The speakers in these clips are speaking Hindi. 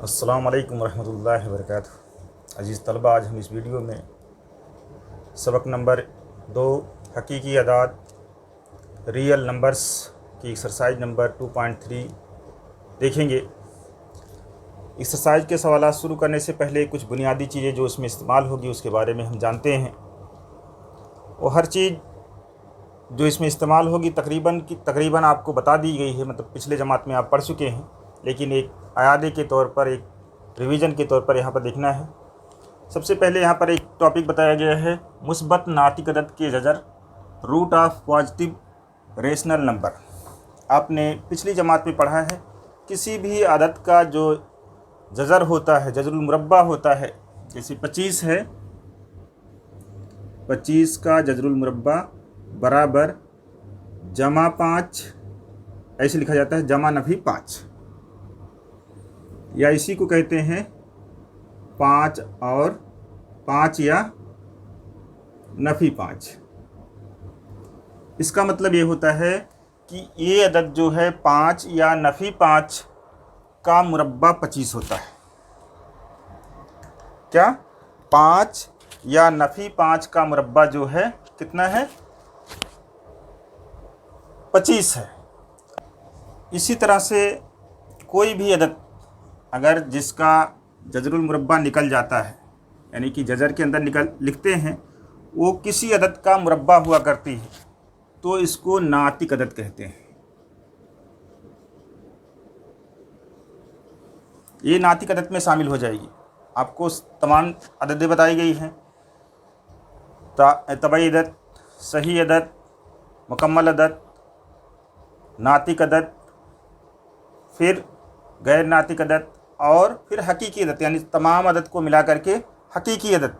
अस्सलाम वालेकुम रहमतुल्लाहि व बरकातुहू। अजीज़ तलबा, आज हम इस वीडियो में सबक नंबर 2 हकीकी अदाद रियल नंबर्स की एक्सरसाइज नंबर 2.3 देखेंगे। एक्सरसाइज के सवाल शुरू करने से पहले कुछ बुनियादी चीज़ें जो इसमें इस्तेमाल होगी उसके बारे में हम जानते हैं। और हर चीज़ जो इसमें इस्तेमाल होगी तकरीबन आपको बता दी गई है, मतलब पिछले जमात में आप पढ़ चुके हैं, लेकिन एक आयादे के तौर पर, एक रिवीजन के तौर पर यहाँ पर देखना है। सबसे पहले यहाँ पर एक टॉपिक बताया गया है, मुस्बत नातिक अदद के जजर, root of positive rational number. आपने पिछली जमात में पढ़ा है, किसी भी अदद का जो जजर होता है, जजरुल मुरब्बा होता है, जैसे 25 है, 25 का जजरुल मुरब्बा बराबर जमा 5, ऐसे लिखा जाता है, जमा नफी 5, या इसी को कहते हैं 5 और 5 या नफी 5। इसका मतलब ये होता है कि ये अदद जो है 5 या नफी 5 का मुरब्बा 25 होता है। क्या 5 या नफी 5 का मुरब्बा जो है कितना है? 25 है। इसी तरह से कोई भी अदद अगर जिसका जजरुल मुरब्बा निकल जाता है, यानी कि जजर के अंदर लिखते हैं, वो किसी अदद का मुरब्बा हुआ करती है, तो इसको नातिक अदद कहते हैं। ये नातिक अदद में शामिल हो जाएगी। आपको तमाम अददें बताई गई हैं, तबई अदद, सही अदद, मुकम्मल अदद, नातिक अदद, फिर गैर नातिक अदद और फिर हकीकी अदद, यानी तमाम अदद को मिला करके हकीकी अदद।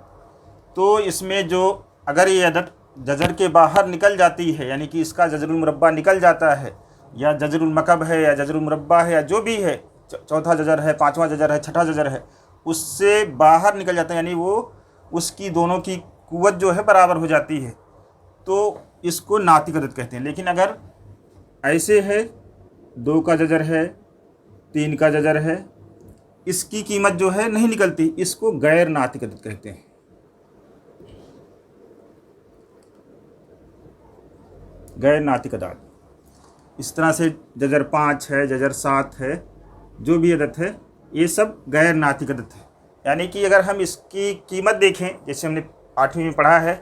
तो इसमें जो अगर ये अदद जजर के बाहर निकल जाती है, यानी कि इसका जजरुल मुरब्बा निकल जाता है, या जजरुल मकब है, या जजरुल मुरब्बा है, या जो भी है, चौथा जजर है, पाँचवा जजर है, छठा जजर है, उससे बाहर निकल जाता है, यानी वो उसकी दोनों की कुव्वत जो है बराबर हो जाती है, तो इसको नातिक अदद कहते हैं। लेकिन अगर ऐसे है, 2 का जजर है, 3 का जजर है, इसकी कीमत जो है नहीं निकलती, इसको गैर नातिक अदद कहते हैं। गैर नातिक अदद। इस तरह से जजर 5 है, जजर 7 है, जो भी अदद है, ये सब गैर नातिक अदद है। यानी कि अगर हम इसकी कीमत देखें, जैसे हमने 8वीं में पढ़ा है,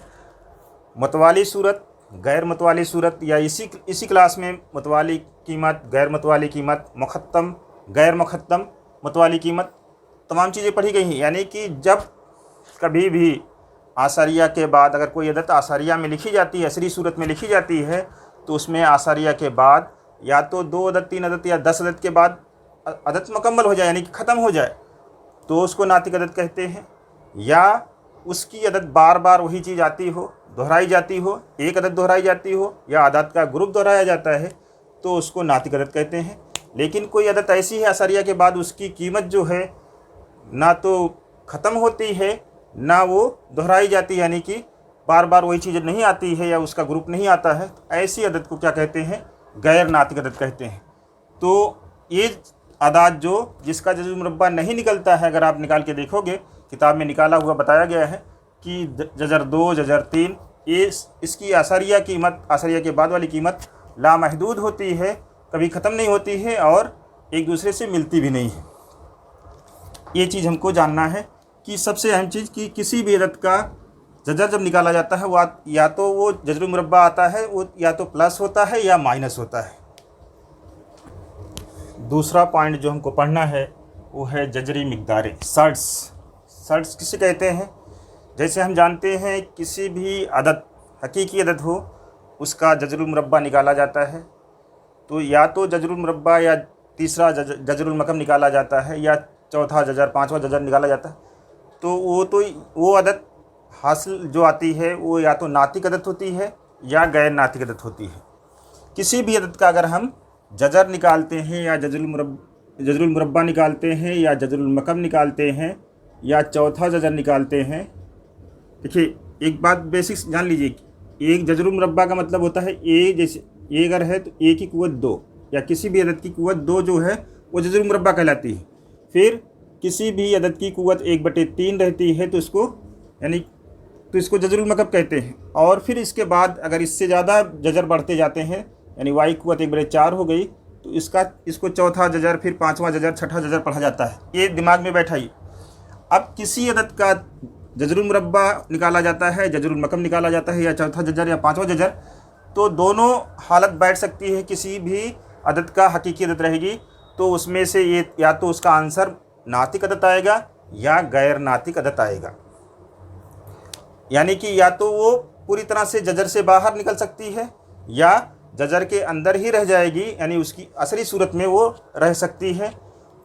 मतवाली सूरत, गैर मतवाली सूरत, या इसी क्लास में मतवाली कीमत, गैर मतवाली कीमत, मुखत्तम, गैर मुखत्तम, मतवाली कीमत, तमाम चीज़ें पढ़ी गई हैं। यानी कि जब कभी भी आसारिया के बाद अगर कोई अदद आसारिया में लिखी जाती है, असरी सूरत में लिखी जाती है, तो उसमें आसारिया के बाद या तो 2 अदद, 3 अदद या 10 अदद के बाद अदद मुकम्मल हो जाए, यानी कि ख़त्म हो जाए, तो उसको नातिक अदद कहते हैं। या उसकी अदद बार बार वही चीज़ आती हो, दोहराई जाती हो, एक अदद दोहराई जाती हो, या अदद का ग्रुप दोहराया जाता है, तो उसको नातिक अदद कहते हैं। लेकिन कोई अदद ऐसी है आसारिया के बाद उसकी कीमत जो है ना तो ख़त्म होती है, ना वो दोहराई जाती है, यानी कि बार बार वही चीज़ नहीं आती है, या उसका ग्रुप नहीं आता है, तो ऐसी अदद को क्या कहते हैं? गैर नातिक अदद कहते हैं। तो ये अदाद जिसका जजरुल मुरब्बा नहीं निकलता है, अगर आप निकाल के देखोगे, किताब में निकाला हुआ बताया गया है कि जजर 2, जजर 3, इसकी आसारिया कीमत, आसारिया के बाद वाली कीमत लामहदूद होती है, कभी ख़त्म नहीं होती है और एक दूसरे से मिलती भी नहीं है। ये चीज़ हमको जानना है कि सबसे अहम चीज़ कि किसी भी अदद का जजर जब निकाला जाता है, वो या तो वो जजरुल मुरब्बा आता है, वो या तो प्लस होता है या माइनस होता है। दूसरा पॉइंट जो हमको पढ़ना है वो है जजरी मिक़दारें, सर्ट्स। सर्ट्स किसे कहते हैं? जैसे हम जानते हैं किसी भी अदद, हकीकी अदद हो, उसका जजरुल मुरब्बा निकाला जाता है, तो या तो जजरुल मुरब्बा या तीसरा जजरुल मकम निकाला जाता है, या चौथा जजर, पाँचवा जजर निकाला जाता है, तो वो अदद हासिल जो आती है वो या तो नातिक अदद होती है या गैर नातिक अदद होती है। किसी भी अदद का अगर हम जजर निकालते हैं, या जजरुल मुरब्बा निकालते हैं, या जजरुल मकम निकालते हैं, या चौथा जजर निकालते हैं, देखिए एक बात बेसिक्स जान लीजिए, एक जजरुल मुरब्बा का मतलब होता है ए, जैसे ए अगर है तो ए की कुव्वत 2, या किसी भी अदद की कुव्वत 2 जो है वो जजरुल मुरब्बा कहलाती है। फिर किसी भी अदद की कुव्वत 1/3 रहती है तो इसको जजरुल मकब कहते हैं। और फिर इसके बाद अगर इससे ज़्यादा जजर बढ़ते जाते हैं, यानी वाई कुव्वत 1/4 हो गई, तो इसको चौथा जजर, फिर पाँचवा जजर, छठा जजर पढ़ा जाता है। ये दिमाग में बैठाइए। अब किसी अदद का जजरुल मुरब्बा निकाला जाता है, जजरुल मकम निकाला जाता है, या चौथा जजर या पाँचवा जजर, तो दोनों हालत बैठ सकती है। किसी भी अदद का हकीकी अदद रहेगी तो उसमें से ये या तो उसका आंसर नातिक अदद आएगा या गैर नातिक अदद आएगा। यानी कि या तो वो पूरी तरह से जजर से बाहर निकल सकती है या जजर के अंदर ही रह जाएगी, यानी उसकी असली सूरत में वो रह सकती है,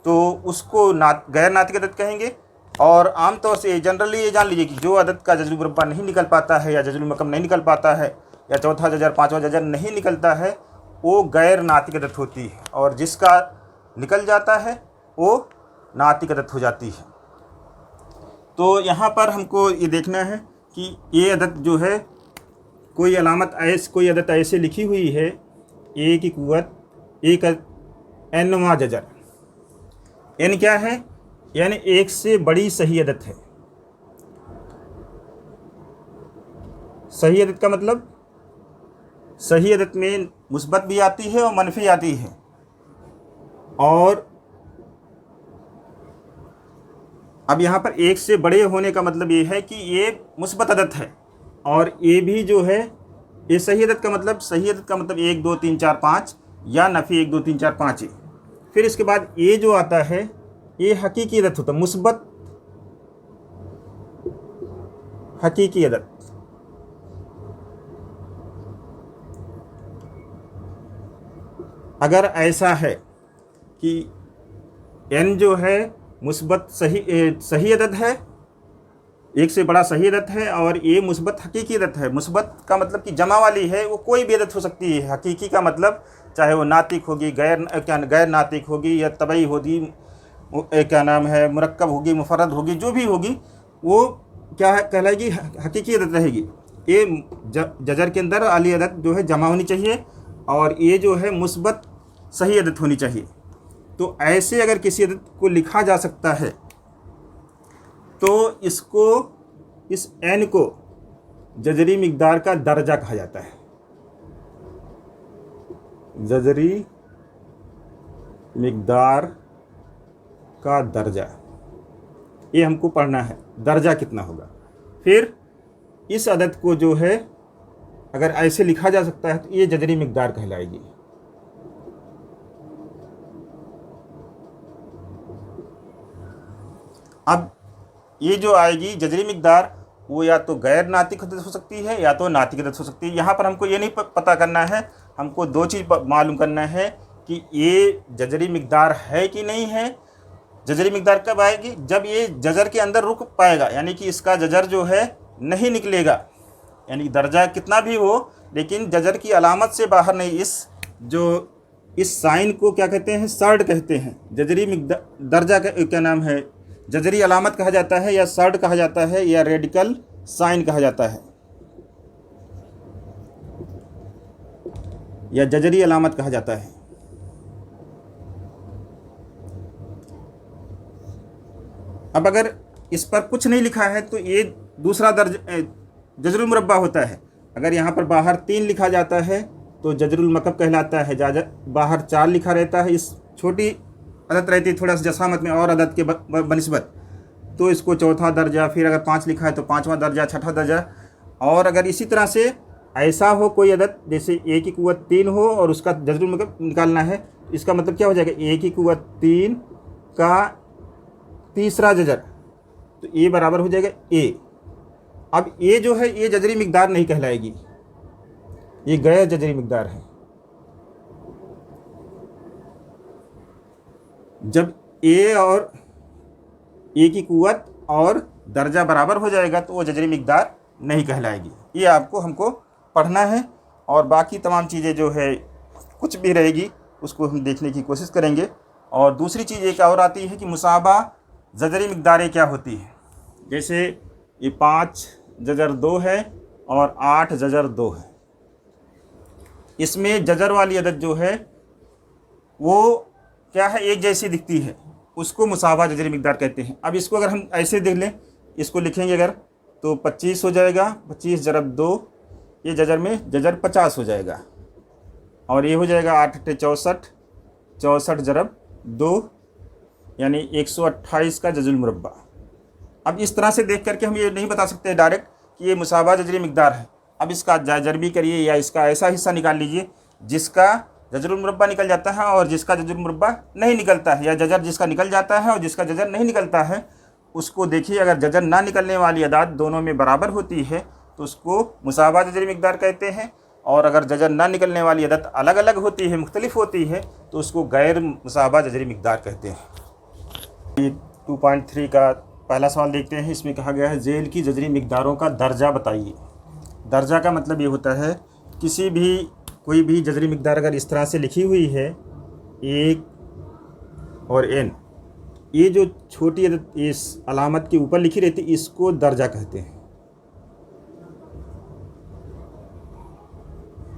तो उसको गैर नातिक अदद कहेंगे। और आम तौर से जनरली ये जान लीजिए कि जो अदद का जजरुल मुरब्बा नहीं निकल पाता है, या जजरुल मकम नहीं निकल पाता है, या चौथा जजर पाँचवा जजर नहीं निकलता है, वो गैर नातिक अदद होती है। और जिसका निकल जाता है वो नातिक अदद हो जाती है। तो यहाँ पर हमको ये देखना है कि ये अदद जो है, कोई अदद ऐसे लिखी हुई है, ए की कुव्वत एक एनवा जजर, एन क्या है, यानी एक से बड़ी सही अदद है। सही अदद का मतलब, सही अदद में मुस्बत भी आती है और मनफी आती है। और अब यहाँ पर एक से बड़े होने का मतलब ये है कि ये मुस्बत अदद है, और ये भी जो है, ये सही अदद का मतलब 1 2 3 4 5 या नफ़ी 1 2 3 4 5 है। फिर इसके बाद ये जो आता है ये हकीकी अदद होता है, मुस्बत हकीकी अदद। अगर ऐसा है कि n जो है मुस्बत सही अदद है, एक से बड़ा सही अदद है, और ये मुस्बत हकीकी अदद है। मुस्बत का मतलब कि जमा वाली है, वो कोई भी अदद हो सकती है। हकीकी का मतलब चाहे वो नातिक होगी, गैर नातिक होगी, या तबई होगी, मुरक्कब होगी, मुफर्रद होगी, जो भी होगी वो क्या कहलाएगी, हकीकी अदद रहेगी। ये जजर के अंदर आली अदद जो है जमा होनी चाहिए, और ये जो है मुस्बत सही अदद होनी चाहिए। तो ऐसे अगर किसी अदद को लिखा जा सकता है तो इस n को जजरी मिक़दार का दर्जा कहा जाता है। जजरी मिक़दार का दर्जा, ये हमको पढ़ना है, दर्जा कितना होगा। फिर इस अदद को जो है अगर ऐसे लिखा जा सकता है तो ये जजरी मिक़दार कहलाएगी। अब ये जो आएगी जजरी मिक़दार, वो या तो गैर नातिक अदद हो सकती है या तो नातिक अदद हो सकती है। यहाँ पर हमको ये नहीं पता करना है, हमको दो चीज़ मालूम करना है कि ये जजरी मिक़दार है कि नहीं है। जजरी मिक़दार कब आएगी, जब ये जजर के अंदर रुक पाएगा, यानी कि इसका जजर जो है नहीं निकलेगा, यानी दर्जा कितना भी हो लेकिन जजर की अलामत से बाहर नहीं। इस साइन को क्या कहते हैं, सर्ड कहते हैं। जजरी मिक़दार दर्जा का क्या नाम है, जजरी अलामत कहा जाता है, या सर्ड कहा जाता है, या रेडिकल साइन कहा जाता है, या जजरी अलामत कहा जाता है। अब अगर इस पर कुछ नहीं लिखा है तो ये दूसरा जजरुल मुरब्बा होता है। अगर यहाँ पर बाहर 3 लिखा जाता है तो जजरुल मकब कहलाता है। बाहर 4 लिखा रहता है, इस छोटी अदद रहती है थोड़ा सा जसामत में और अदद के बनिस्बत, तो इसको चौथा दर्जा, फिर अगर 5 लिखा है तो 5वां दर्जा, छठा दर्जा। और अगर इसी तरह से ऐसा हो कोई अदद, जैसे ए की कुव्वत 3 हो और उसका जजरुल मकब निकालना है, इसका मतलब क्या हो जाएगा, ए की कुव्वत 3 का तीसरा जजर, तो ए बराबर हो जाएगा ए। अब ए जो है ये जजरी मिक़दार नहीं कहलाएगी, ये गैर जजरी मिक़दार है। जब ए और ए की कुव्वत और दर्जा बराबर हो जाएगा तो वो जजरी मिक़दार नहीं कहलाएगी। ये हमको पढ़ना है, और बाकी तमाम चीज़ें जो है कुछ भी रहेगी उसको हम देखने की कोशिश करेंगे। और दूसरी चीज़ एक और आती है कि मुसाबा जजरी मिक़दारें क्या होती हैं। जैसे ये 5 जजर 2 है और 8 जजर 2 है, इसमें जजर वाली अदद जो है वो क्या है, एक जैसी दिखती है, उसको मुसावा जजरी मिकदार कहते हैं। अब इसको अगर हम ऐसे देख लें, इसको लिखेंगे अगर, तो 25 हो जाएगा, 25 × 2, ये जजर में जजर 50 हो जाएगा, और ये हो जाएगा 8 × 64, 64 × 2 यानी 128 का जजुल मुरब्बा। अब इस तरह से देख करके हम ये नहीं बता सकते डायरेक्ट कि ये मुसावा जजरी मिकदार है। अब इसका जजर भी करिए, या इसका ऐसा हिस्सा निकाल लीजिए जिसका जजरुल मुरब्बा निकल जाता है और जिसका जजरुल मुरब्बा नहीं निकलता है, या जजर जिसका निकल जाता है और जिसका जजर नहीं निकलता है, उसको देखिए। अगर जजर ना निकलने वाली अदाद दोनों में बराबर होती है तो उसको मुसावा जजरी मिकदार कहते हैं, और अगर जजर ना निकलने वाली अदद अलग अलग होती है, मुख्तलिफ होती है, तो उसको गैर मुसावा जजरी मिकदार कहते हैं। ये 2.3 का पहला सवाल देखते हैं। इसमें कहा गया है झेल की जजरी मिकदारों का दर्जा बताइए। दर्जा का मतलब ये होता है किसी भी कोई भी जजरी मिकदार अगर इस तरह से लिखी हुई है 1 और n, ये जो छोटी अदद इस अलामत के ऊपर लिखी रहती है, इसको दर्जा कहते हैं।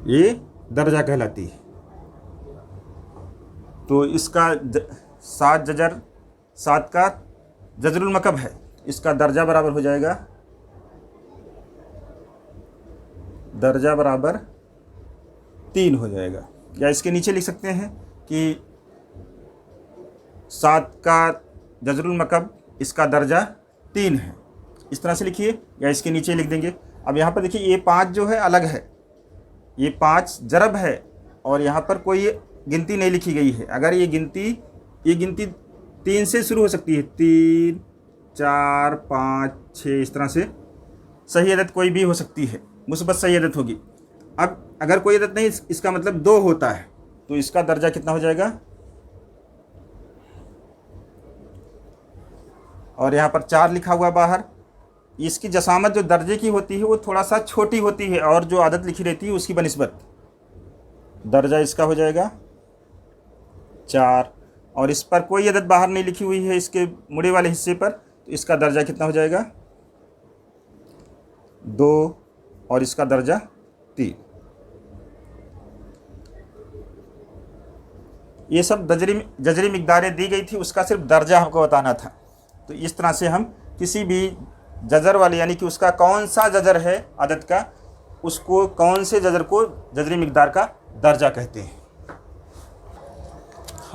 ये दर्जा कहलाती है। तो इसका 7 जजर 7 का जजरुल मकब है, इसका दर्जा बराबर हो जाएगा, दर्जा बराबर 3 हो जाएगा। या इसके नीचे लिख सकते हैं कि 7 का जजरुल मकब इसका दर्जा 3 है, इस तरह से लिखिए, या इसके नीचे लिख देंगे। अब यहाँ पर देखिए ये 5 जो है अलग है, ये 5 जरब है, और यहाँ पर कोई गिनती नहीं लिखी गई है। अगर ये गिनती 3 से शुरू हो सकती है, 3, 4, 5, 6, इस तरह से सही अदद कोई भी हो सकती है, मुस्बत सही अदद होगी। अब अगर कोई अदद नहीं, इसका मतलब 2 होता है, तो इसका दर्जा कितना हो जाएगा, और यहाँ पर 4 लिखा हुआ बाहर। इसकी जसामत जो दर्जे की होती है वो थोड़ा सा छोटी होती है, और जो आदत लिखी रहती है उसकी बनिस्बत दर्जा इसका हो जाएगा 4, और इस पर कोई अदद बाहर नहीं लिखी हुई है इसके मुड़े वाले हिस्से पर, तो इसका दर्जा कितना हो जाएगा 2, और इसका दर्जा 3। ये सब जजरी मिकदारें दी गई थी, उसका सिर्फ दर्जा हमको बताना था। तो इस तरह से हम किसी भी जजर वाले, यानी कि उसका कौन सा जजर है अदद का, उसको कौन से जजर को जजरी मिकदार का दर्जा कहते हैं।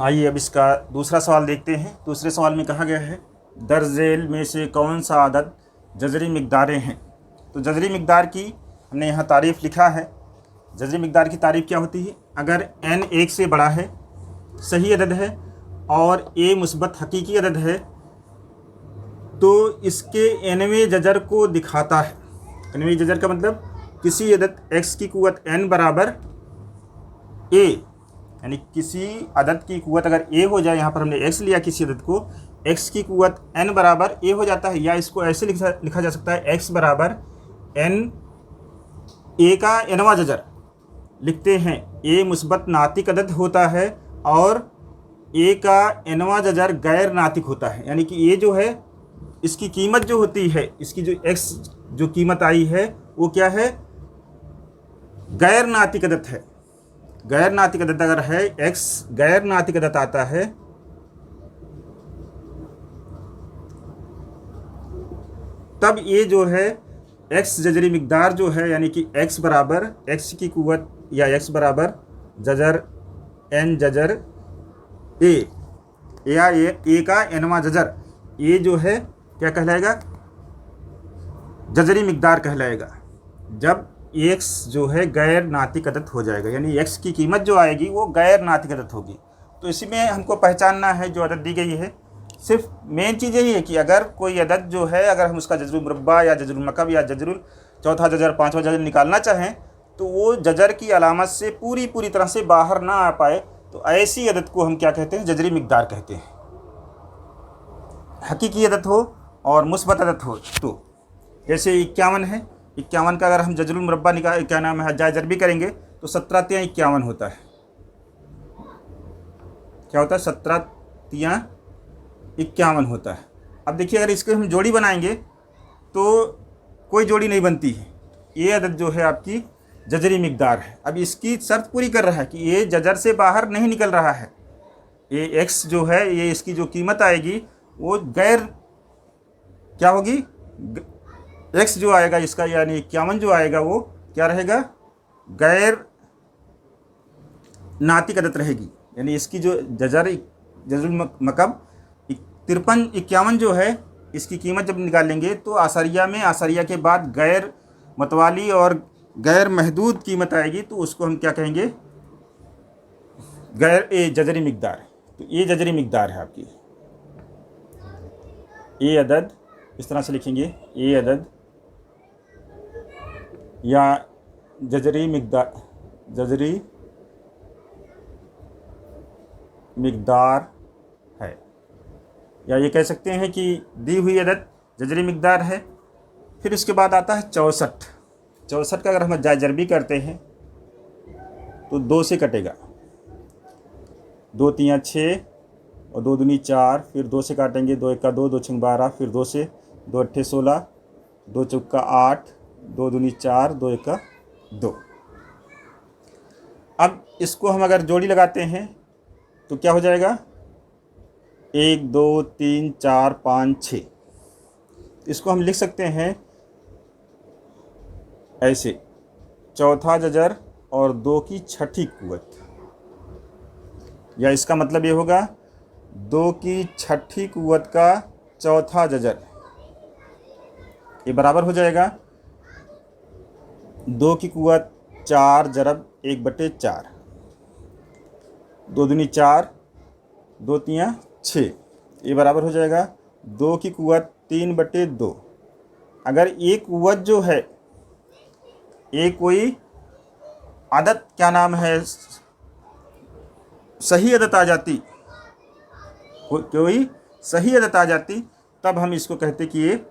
आइए अब इसका दूसरा सवाल देखते हैं। दूसरे सवाल में कहा गया है दर्जेल में से कौन सा अदद जजरी मिकदारें हैं। तो जजरी मिकदार की हमने यहाँ तारीफ़ लिखा है। जजरी मिकदार की तारीफ़ क्या होती है, अगर n 1 से बड़ा है, सही अदद है, और a मुस्बत हकीकी अदद है, तो इसके nवें जजर को दिखाता है। nवें जजर का मतलब किसी अदद x की कुव्वत n बराबर a, यानी किसी अदद की कुव्वत अगर a हो जाए, यहाँ पर हमने x लिया किसी अदद को, x की कुव्वत n बराबर a हो जाता है। या इसको ऐसे लिखा जा सकता है, x बराबर n a का nवां जजर लिखते हैं। a मुस्बत नातिक अदद होता है और a का nवां जजर गैर नातिक होता है, यानी कि a जो है इसकी कीमत जो होती है, इसकी जो x जो कीमत आई है वो क्या है, गैर नातिक अदद है। गैर नातिक अदद अगर है, x गैर नातिक अदद आता है, तब ये जो है x जजरी मिकदार जो है, यानी कि x बराबर x की कुव्वत या x बराबर जजर n जजर a, या a का nवां जजर, ये जो है क्या कहलाएगा, जजरी मिकदार कहलाएगा, जब x जो है गैर नातिक अदद हो जाएगा, यानी x की कीमत जो आएगी वो गैर नातिक अदद होगी। तो इसी में हमको पहचानना है जो अदद दी गई है। सिर्फ मेन चीज़ यही है कि अगर कोई अदद जो है, अगर हम उसका जजरुल मुरब्बा या जजरुल मकब या जजरुल चौथा जजर पाँचवा जजर निकालना चाहें, तो वो जजर की अलामत से पूरी तरह से बाहर ना आ पाए, तो ऐसी अदद को हम क्या कहते हैं, जजरी मिकदार कहते हैं। हकीकी अदद हो और मुस्बत अदद हो, तो जैसे 51 है, 51 का अगर हम जजरुल मुरब्बा निकाल क्या नाम है जाय जरबी करेंगे तो 17 तियां 51 होता है। क्या होता है, 17 तियां 51 होता है। अब देखिए अगर इसके हम जोड़ी बनाएंगे तो कोई जोड़ी नहीं बनती है। ये अदद जो है आपकी जजरी मिकदार है। अब इसकी शर्त पूरी कर रहा है कि ये जजर से बाहर नहीं निकल रहा है, ये एक्स जो है, ये इसकी जो कीमत आएगी वो गैर क्या होगी, एक्स जो आएगा इसका यानी 51 जो आएगा वो क्या रहेगा, गैर नातिक अदद रहेगी। यानी इसकी जो जजरुल मकब 53-51 जो है, इसकी कीमत जब निकालेंगे तो आसरिया में आसरिया के बाद गैर मतवाली और गैर महदूद कीमत आएगी, तो उसको हम क्या कहेंगे, गैर जजरी मिकदार। तो ये जजरी मिकदार है आपकी। ये अदद इस तरह से लिखेंगे, ये अदद या जजरी मिकदार है, या ये कह सकते हैं कि दी हुई अदद जजरी मिकदार है। फिर उसके बाद आता है 64 का अगर हम जायजरबी करते हैं तो 2 से कटेगा, 2 तियाँ 6 और 2 दूनी 4, फिर 2 से काटेंगे, 2 1 2, 2 6 12, फिर 2 से 2 8 16, 2 4 8, 2 दूनी 4, 2 1 2। अब इसको हम अगर जोड़ी लगाते हैं तो क्या हो जाएगा, 1 2 3 4 5 6। इसको हम लिख सकते हैं ऐसे, चौथा जजर और 2 की छठी कुव्वत, या इसका मतलब ये होगा 2 की छठी कुव्वत का चौथा जजर, ये बराबर हो जाएगा 2 की कुव्वत 4 जरब 1/4, 2 दूनी 4, 2 तियाँ 6, ये बराबर हो जाएगा 2 की कुव्वत 3/2। अगर ये कुव्वत जो है, ये कोई आदत क्या नाम है, सही अदद आ जाती, कोई सही अदद आ जाती, तब हम इसको कहते कि ये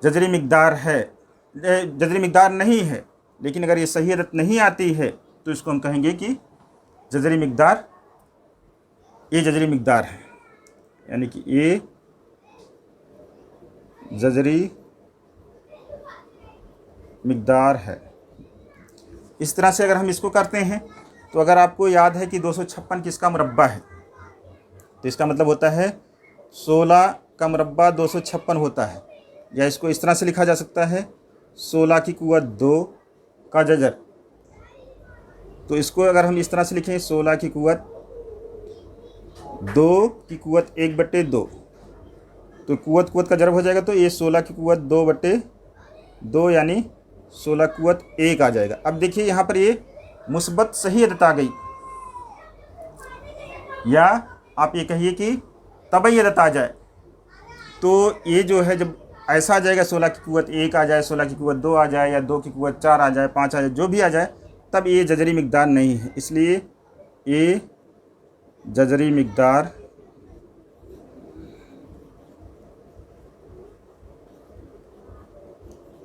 जजरी मिकदार है, जजरी मिकदार नहीं है। लेकिन अगर ये सही अदद नहीं आती है तो इसको हम कहेंगे कि जजरी मिकदार, ये जजरी मिकदार है, यानी कि ये जजरी मिकदार है। इस तरह से अगर हम इसको करते हैं तो अगर आपको याद है कि 256 किसका मुरब्बा है, तो इसका मतलब होता है 16 का मुरब्बा 256 होता है। या इसको इस तरह से लिखा जा सकता है 16 की कुव्वत 2 का जजर। तो इसको अगर हम इस तरह से लिखें 16 की कुव्वत 2 की कुव्वत 1/2, तो कुव्वत का जरब हो जाएगा, तो ये 16 की कुव्वत 2/2 यानी 16 कुव्वत 1 आ जाएगा। अब देखिए यहाँ पर ये मुस्बत सही अदद आ गई, या आप ये कहिए कि तबई अदद आ जाए। तो ये जो है जब ऐसा आ जाएगा, 16 की कुव्वत 1 आ जाए, 16 की कुव्वत 2 आ जाए, या 2 की कुव्वत 4 आ जाए, 5 आ जाए, जो भी आ जाए, तब ये जजरी मिकदार नहीं है। इसलिए ये जजरी मिकदार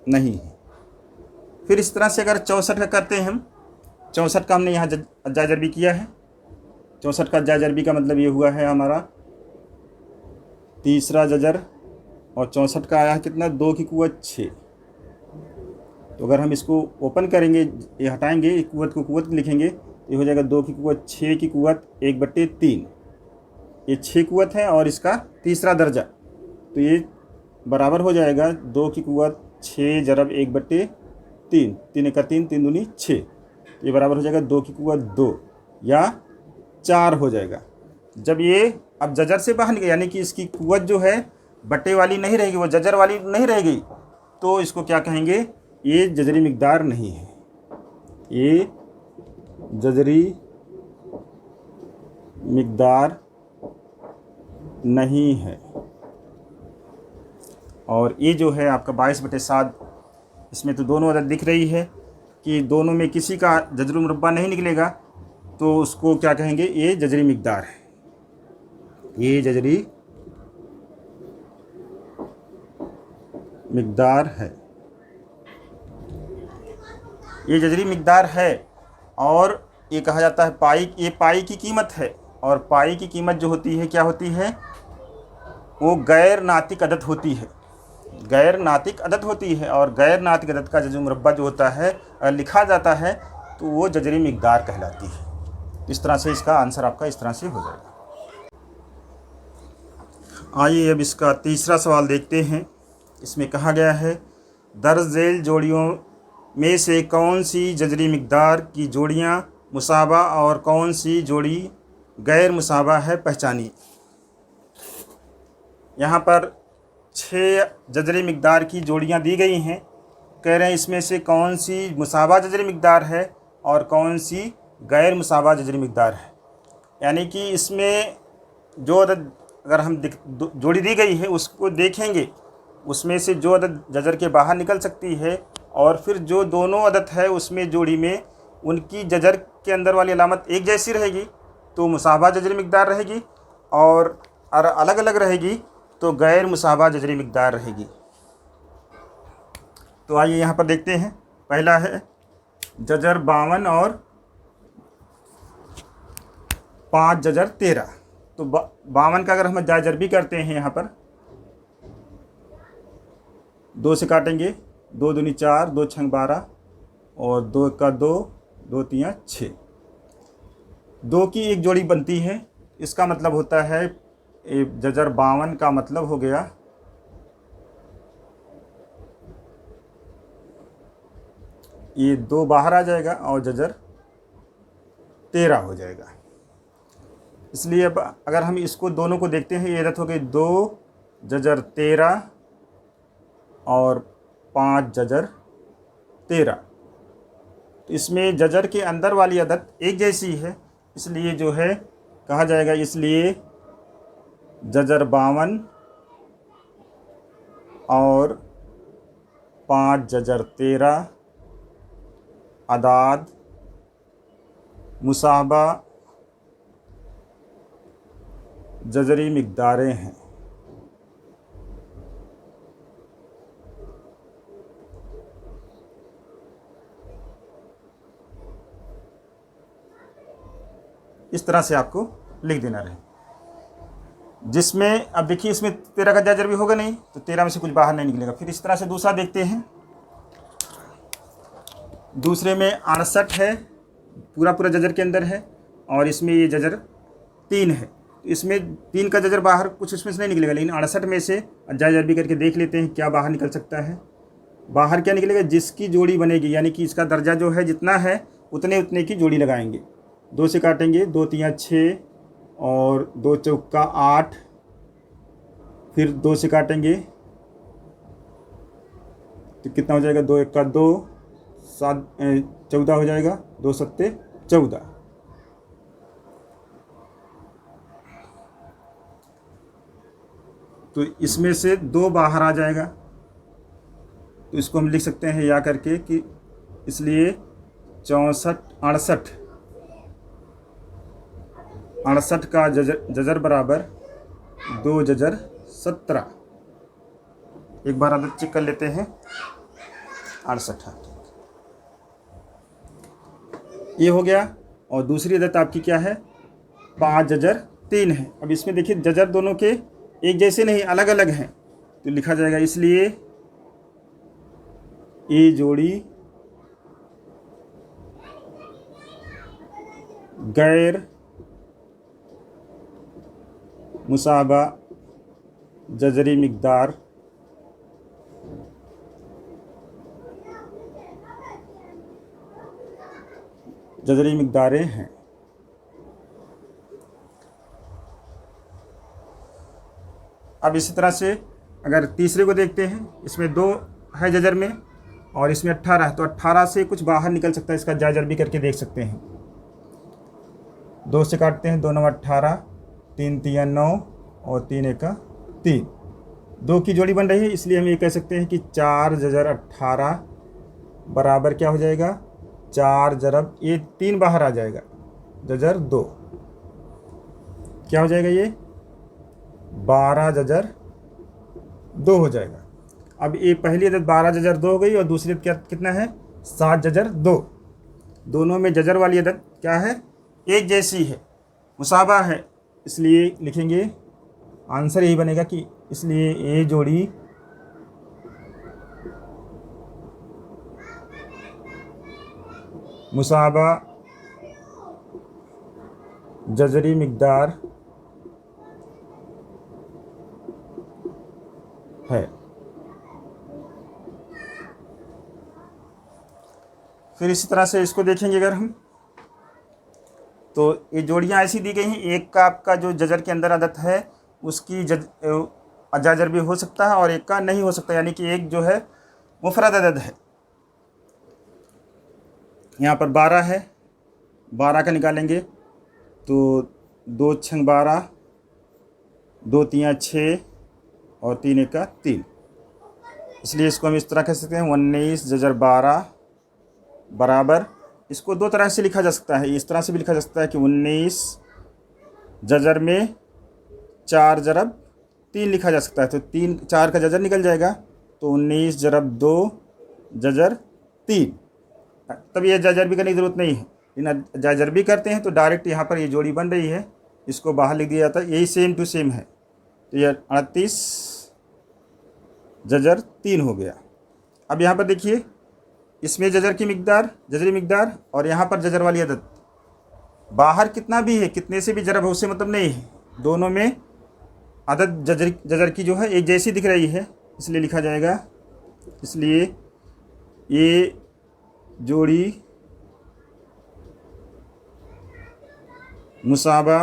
नहीं है। फिर इस तरह से अगर 64 का करते हैं हम, 64 का हमने यहाँ जायजरबी किया है। 64 का जायजरबी का मतलब ये हुआ है हमारा तीसरा जजर, और 64 का आया है कितना, 2 की कुव्वत 6। तो अगर हम इसको ओपन करेंगे, ये हटाएंगे, कुव्वत को कुव्वत लिखेंगे, ये हो जाएगा 2 की कुव्वत 6 की कुव्वत 1/3। ये 6 कुव्वत है और इसका तीसरा दर्जा, तो ये बराबर हो जाएगा 2 की कुव्वत 6 जरब 1/3, 3 1 3, 3 दूनी 6, ये बराबर हो जाएगा 2 की कुव्वत 2 या 4 हो जाएगा। जब ये अब जजर से बाहर निकले, यानी कि इसकी कुव्वत जो है बट्टे वाली नहीं रहेगी, वो जजर वाली नहीं रहेगी, तो इसको क्या कहेंगे, ये जजरी मिकदार नहीं है, ये जजरी मिकदार नहीं है। और ये जो है आपका 22/7, इसमें तो दोनों अदद दिख रही है कि दोनों में किसी का जजरुल मुरब्बा नहीं निकलेगा, तो उसको क्या कहेंगे, ये जजरी मिकदार है, ये जजरी मिकदार है, ये जजरी मिकदार है। और ये कहा जाता है पाई, ये पाई की कीमत है, और पाई की कीमत जो होती है क्या होती है, वो गैर नातिक अदद होती है, गैर नातिक अदद होती है। और गैर नातिक अदद का जजरुल मुरब्बा जो होता है लिखा जाता है, तो वो जजरी मिकदार कहलाती है। इस तरह से इसका आंसर आपका इस तरह से हो जाएगा। आइए अब इसका तीसरा सवाल देखते हैं। इसमें कहा गया है दर्ज झेल जोड़ियों में से कौन सी जजरी मिक़दार की जोड़ियाँ मुसाबा और कौन सी जोड़ी गैर मुसाबा है, पहचानिए। यहाँ पर 6 जजरी मिक़दार की जोड़ियाँ दी गई हैं। कह रहे हैं इसमें से कौन सी मुसाबा जजरी मिक़दार है और कौन सी गैर मुसाबा जजरी मिक़दार है। यानी कि इसमें जो अदद अगर हम जोड़ी दी गई है उसको देखेंगे, उसमें से जो अदद जजर के बाहर निकल सकती है और फिर जो दोनों अदद है उसमें जोड़ी में उनकी जजर के अंदर वाली अलामत एक जैसी रहेगी तो मुसाबा जजरी मिक़दार रहेगी, और अलग अलग रहेगी तो गैर मुसाबा जजरी मिक़दार रहेगी। तो आइए यहाँ पर देखते हैं। पहला है जजर 52 और 5 जजर 13। तो 52 का अगर हम जाजर भी करते हैं, यहाँ पर 2 से काटेंगे, 2 दूनी 4, 2 छंग 12 और 2 का 2, 2 तियाँ 6, 2 की एक जोड़ी बनती है। इसका मतलब होता है जजर 52 का मतलब हो गया ये 2 बाहर आ जाएगा और जजर 13 हो जाएगा। इसलिए अब अगर हम इसको दोनों को देखते हैं, ये अदद हो गई 2 जजर 13 और 5 जजर 13। तो इसमें जजर के अंदर वाली अदद एक जैसी है, इसलिए जो है कहा जाएगा, इसलिए जजर 52 और 5 जजर 13 अदाद मुसाबा जजरी मिक़दारें हैं। इस तरह से आपको लिख देना रहे, जिसमें अब देखिए इसमें 13 का जाजर भी होगा नहीं तो 13 में से कुछ बाहर नहीं निकलेगा। फिर इस तरह से दूसरा देखते हैं। दूसरे में 68 है, पूरा पूरा जजर के अंदर है और इसमें ये जजर 3 है। इसमें 3 का जजर बाहर कुछ उसमें से नहीं निकलेगा, लेकिन 68 में से जाजर भी करके देख लेते हैं क्या बाहर निकल सकता है। बाहर क्या निकलेगा, जिसकी जोड़ी बनेगी, यानी कि इसका दर्जा जो है जितना है उतने उतने की जोड़ी लगाएंगे। 2 से काटेंगे, 2 तियाँ 6 और 2 चौका 8, फिर 2 से काटेंगे तो कितना हो जाएगा, 2 एक का 2, 7 14 हो जाएगा, 2 सत्ते 14। तो इसमें से 2 बाहर आ जाएगा, तो इसको हम लिख सकते हैं या करके कि इसलिए 64 68 का जजर बराबर 2 जजर 17। एक बार आदत चेक कर लेते हैं। 68 ये हो गया। और दूसरी आदत आपकी क्या है, 5 जजर 3 है। अब इसमें देखिए जजर दोनों के एक जैसे नहीं, अलग अलग हैं, तो लिखा जाएगा इसलिए ये जोड़ी गैर मुसाबा जजरी मिक़दार जजरी मिक़दारें हैं। अब इसी तरह से अगर तीसरे को देखते हैं, इसमें 2 है जजर में और इसमें 18 है, तो 18 से कुछ बाहर निकल सकता है, इसका जाजर भी करके देख सकते हैं। 2 से काटते हैं, 2 9 18, 3 तियाँ 9 और 3 एक 3, 2 की जोड़ी बन रही है, इसलिए हम ये कह सकते हैं कि 4 जजर 18 बराबर क्या हो जाएगा, 4 जरब ये 3 बाहर आ जाएगा, जजर 2 क्या हो जाएगा, ये 12 जजर 2 हो जाएगा। अब ये पहली अदद 12 जजर 2 हो गई और दूसरी अदद क्या कितना है, 7 जजर 2। दोनों में जजर वाली अदद क्या है, एक जैसी है, मुसाबा है, इसलिए लिखेंगे आंसर यही बनेगा कि इसलिए ये जोड़ी मुसाबा जजरी मिक़दार है। फिर इसी तरह से इसको देखेंगे अगर हम, तो ये जोड़ियाँ ऐसी दी गई हैं, एक का आपका जो जजर के अंदर अदद है उसकी जाजर भी हो सकता है और एक का नहीं हो सकता, यानी कि एक जो है मुफरद अदद है। यहाँ पर 12 है, 12 का निकालेंगे तो 2 छंग 12, 2 तियाँ 6 और 3 एका 3, इसलिए इसको हम इस तरह कह सकते हैं 19 जजर 12 बराबर, इसको दो तरह से लिखा जा सकता है, इस तरह से भी लिखा जा सकता है कि 19 जजर में 4 जरब 3 लिखा जा सकता है, तो 4 का जजर निकल जाएगा, तो 19 जरब 2 जजर 3। तब ये जाजर भी करने की ज़रूरत नहीं है, इन जाजर भी करते हैं तो डायरेक्ट यहाँ पर ये जोड़ी बन रही है, इसको बाहर लिख दिया जाता है, यही सेम टू सेम है। तो ये 38 जजर 3 हो गया। अब यहाँ पर देखिए, इसमें जजर की मिकदार, जजरी मिकदार, और यहाँ पर जजर वाली अदद, बाहर कितना भी है, कितने से भी जरब है उससे मतलब नहीं है, दोनों में अदद जजर की जो है एक जैसी दिख रही है, इसलिए लिखा जाएगा, इसलिए ये जोड़ी मुसाबा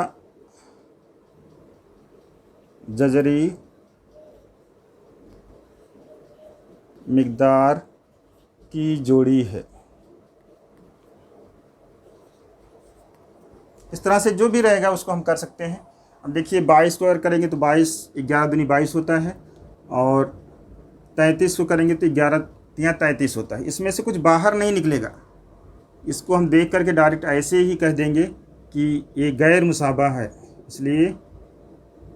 जजरी मिकदार की जोड़ी है। इस तरह से जो भी रहेगा उसको हम कर सकते हैं। अब देखिए 22 को अगर करेंगे तो 22 11 दूनी 22 होता है, और 33 को करेंगे तो 11 तियाँ 33 होता है। इसमें से कुछ बाहर नहीं निकलेगा, इसको हम देख करके डायरेक्ट ऐसे ही कह देंगे कि ये गैर मुसाबा है, इसलिए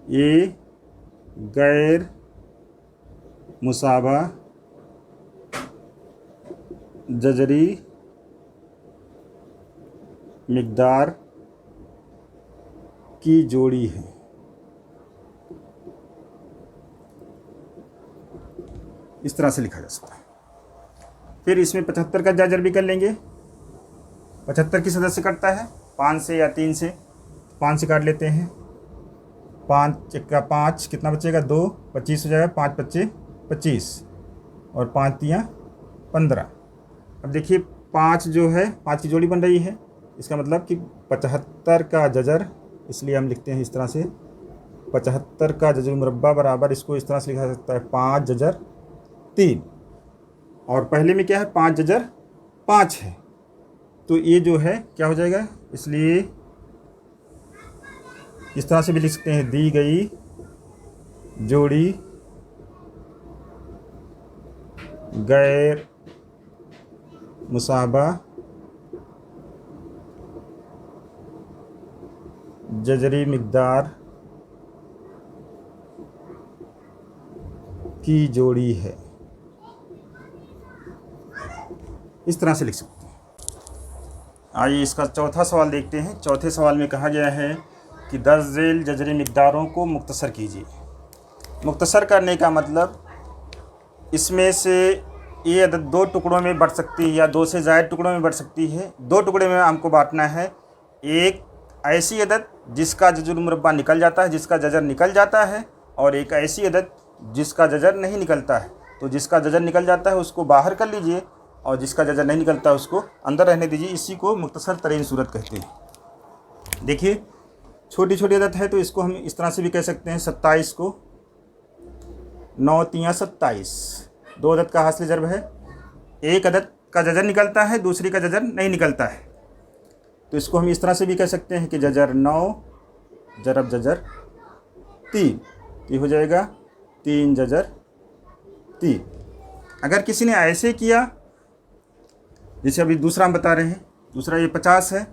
ये गैर मुसाबा जजरी मिकदार की जोड़ी है। इस तरह से लिखा जा सकता है। फिर इसमें 75 का जाजर भी कर लेंगे। 75 किस सदस्य कटता है, 5 से या 3 से, 5 से काट लेते हैं, 5 का 5 कितना बचेगा 2, 25 हो जाएगा, 5 25 25 और 5 तियाँ 15। अब देखिए 5 जो है 5 की जोड़ी बन रही है, इसका मतलब कि 75 का जजर, इसलिए हम लिखते हैं इस तरह से 75 का जजर मुरब्बा बराबर, इसको इस तरह से लिखा जा सकता है 5 जजर 3, और पहले में क्या है 5 जजर 5 है, तो ये जो है क्या हो जाएगा, इसलिए इस तरह से भी लिख सकते हैं, दी गई जोड़ी गैर मुसाबा जजरी मिकदार की जोड़ी है। इस तरह से लिख सकते हैं। आइए इसका चौथा सवाल देखते हैं। चौथे सवाल में कहा गया है कि 10 झेल जजरी मिकदारों को मुख्तसर कीजिए। मुख्तसर करने का मतलब, इसमें से ये अदद 2 टुकड़ों में बढ़ सकती है या 2 से ज़्यादा टुकड़ों में बढ़ सकती है। 2 टुकड़े में हमको बांटना है, एक ऐसी अदद जिसका जजर मुरब्बा निकल जाता है, जिसका जजर निकल जाता है, और एक ऐसी अदद जिसका जजर नहीं निकलता है। तो जिसका जजर निकल जाता है उसको बाहर कर लीजिए, और जिसका जजर नहीं निकलता उसको अंदर रहने दीजिए। इसी को मुख्तसर तरीन सूरत कहते हैं। देखिए छोटी छोटी अदद है तो इसको हम इस तरह से भी कह सकते हैं, 27 को 9 तियाँ 27, 2 अदद का हासिल ज़रब है, एक अदद का जजर निकलता है, दूसरी का जजर नहीं निकलता है, तो इसको हम इस तरह से भी कह सकते हैं कि जजर 9 जरब जजर 3, ये हो जाएगा 3 जजर 3। अगर किसी ने ऐसे किया, जैसे अभी दूसरा हम बता रहे हैं, दूसरा ये 50 है,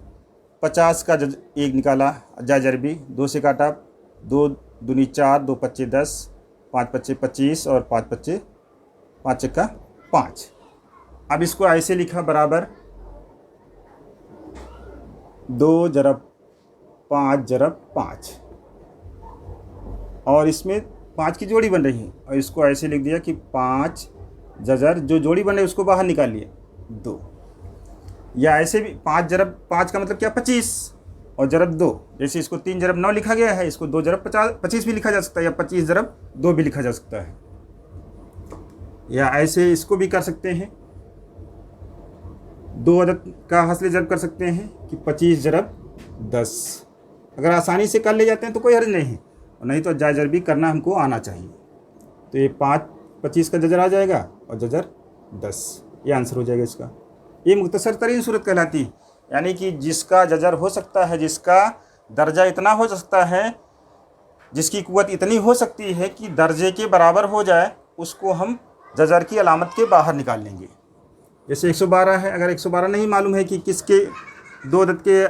50 का एक निकाला जाजर भी, 2 से काटा, 2 दूनी 4, 2 पच्चे 10, 5 पच्चे 25 और 5 पच्चे 5 का 5। अब इसको ऐसे लिखा बराबर 2 जरब 5 जरब 5, और इसमें 5 की जोड़ी बन रही है, और इसको ऐसे लिख दिया कि 5 जजर, जो जोड़ी बने उसको बाहर निकालिए 2, या ऐसे भी 5 जरब 5 का मतलब क्या 25 और जरब 2, जैसे इसको 3 जरब 9 लिखा गया है, इसको 2 जरब 25 भी लिखा जा सकता है, या 25 जरब 2 भी लिखा जा सकता है। या ऐसे इसको भी कर सकते हैं, 2 अदद का हासिल ज़रब कर सकते हैं कि 25 ज़रब 10। अगर आसानी से कर ले जाते हैं तो कोई हर्ज नहीं है, और नहीं तो जायज़ भी करना हमको आना चाहिए। तो ये 25 का जजर आ जाएगा और जजर 10, ये आंसर हो जाएगा इसका। ये मुख्तसर तरीन सूरत कहलाती है, यानी कि जिसका जजर हो सकता है, जिसका दर्जा इतना हो सकता है, जिसकी कुव्वत इतनी हो सकती है कि दर्जे के बराबर हो जाए, उसको हम जजर की अलामत के बाहर निकाल लेंगे। जैसे 112 है, अगर 112 नहीं मालूम है कि किसके 2 अदद के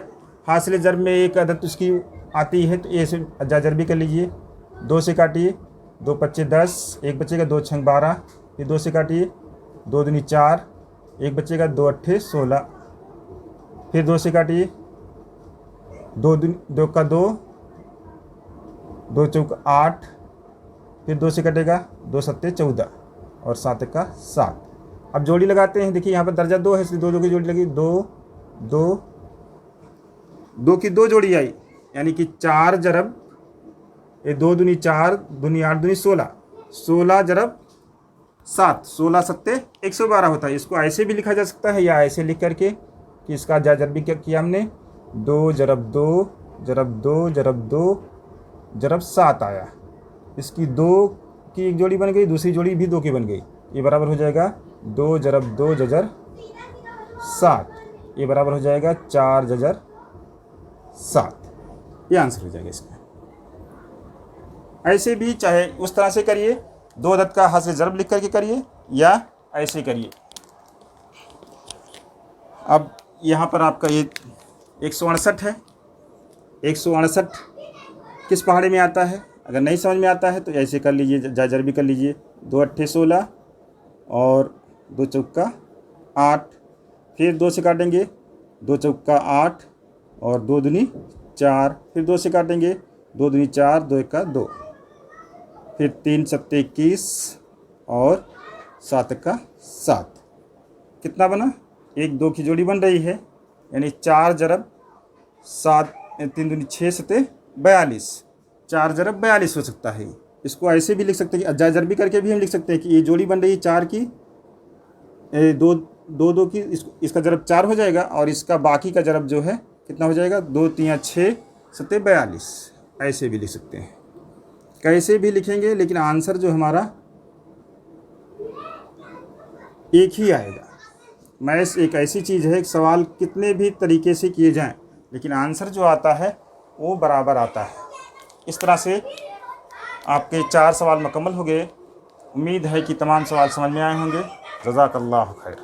हासिल ज़रब में एक अदद उसकी आती है, तो ए से जजर भी कर लीजिए। 2 से काटिए, 2 पच्चे 10, एक बचेगा, 2 छंग 12, फिर 2 से काटिए, 2 दूनी 4, एक बचेगा, 2 अट्ठे 16, फिर 2 से काटिए, 2 का 2, 2 चौक 8, फिर 2 से कटेगा, 2 सत्ते 14 और 7 का 7। अब जोड़ी लगाते हैं। देखिए यहाँ पर दर्जा 2 है, इसलिए 2 की जोड़ी लगी, 2 की 2 जोड़ी आई, यानी कि 4 ज़रब 2 दूनी 4, दूनी 8, दूनी 16, 16 ज़रब 7, 16 सत्ते 112 होता है। इसको ऐसे भी लिखा जा सकता है या ऐसे लिख करके कि इसका जजर भी क्या किया हमने, 2 ज़रब 2 ज़रब 2 ज़रब 2 ज़रब 7 आया। इसकी 2 की एक जोड़ी बन गई, दूसरी जोड़ी भी 2 की बन गई, ये बराबर हो जाएगा 2 ज़रब 2 जजर 7, ये बराबर हो जाएगा 4 जजर 7। ये आंसर हो जाएगा इसका। ऐसे भी चाहे उस तरह से करिए, 2 अदद का हासिल ज़रब लिख करके करिए, या ऐसे करिए। अब यहाँ पर आपका ये 168 है। 168 किस पहाड़ी में आता है? अगर नहीं समझ में आता है तो ऐसे कर लीजिए, जायज़र भी कर लीजिए। 2 अट्ठे 16 और 2 चौका 8, फिर 2 से काटेंगे, 2 चौका 8 और 2 दूनी 4, फिर 2 से काटेंगे, 2 दूनी 4, 2 का 2, फिर 3 सत्ते 21 और 7 का 7। कितना बना? 1 2 की जोड़ी बन रही है, यानी 4 ज़रब 7, 3 दूनी 6 सत्ते 42, 4 ज़रब 42 हो सकता है। इसको ऐसे भी लिख सकते हैं कि जायज़र भी करके भी हम लिख सकते हैं कि ये जोड़ी बन रही है 4 की, 2 की, इसका ज़रब 4 हो जाएगा और इसका बाकी का ज़रब जो है कितना हो जाएगा, 2 3 6 सत्ते 42। ऐसे भी लिख सकते हैं, कैसे भी लिखेंगे, लेकिन आंसर जो हमारा एक ही आएगा। मैथ्स एक ऐसी चीज़ है, एक सवाल कितने भी तरीके से किए जाएं, लेकिन आंसर जो आता है वो बराबर आता है। इस तरह से आपके 4 सवाल मुकम्मल हो गए। उम्मीद है कि तमाम सवाल समझ में आए होंगे। जज़ाकल्लाहु खैर।